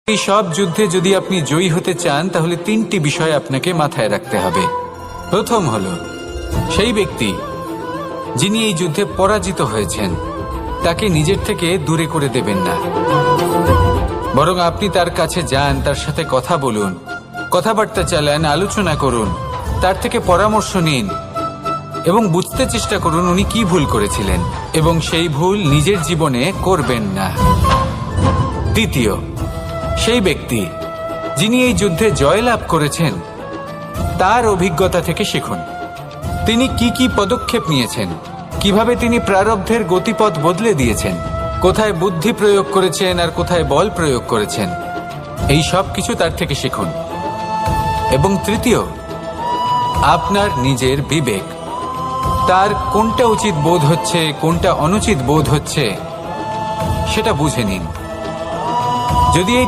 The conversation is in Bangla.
এই সব যুদ্ধে যদি আপনি জয়ী হতে চান তাহলে তিনটি বিষয় আপনাকে মাথায় রাখতে হবে। প্রথম হলো, সেই ব্যক্তি যিনি এই যুদ্ধে পরাজিত হয়েছেন তাকে নিজের থেকে দূরে করে দেবেন না, বরং আপনি তার কাছে যান, তার সাথে কথা বলুন, কথাবার্তা চালান, আলোচনা করুন, তার থেকে পরামর্শ নিন এবং বুঝতে চেষ্টা করুন উনি কি ভুল করেছিলেন এবং সেই ভুল নিজের জীবনে করবেন না। দ্বিতীয়, সেই ব্যক্তি যিনি এই যুদ্ধে জয়লাভ করেছেন তার অভিজ্ঞতা থেকে শিখুন। তিনি কি কি পদক্ষেপ নিয়েছেন, কিভাবে তিনি প্রারব্ধের গতিপথ বদলে দিয়েছেন, কোথায় বুদ্ধি প্রয়োগ করেছেন আর কোথায় বল প্রয়োগ করেছেন, এই সব কিছু তার থেকে শিখুন। এবং তৃতীয়, আপনার নিজের বিবেক, তার কোনটা উচিত বোধ হচ্ছে কোনটা অনুচিত বোধ হচ্ছে সেটা বুঝে নিন। যদি এই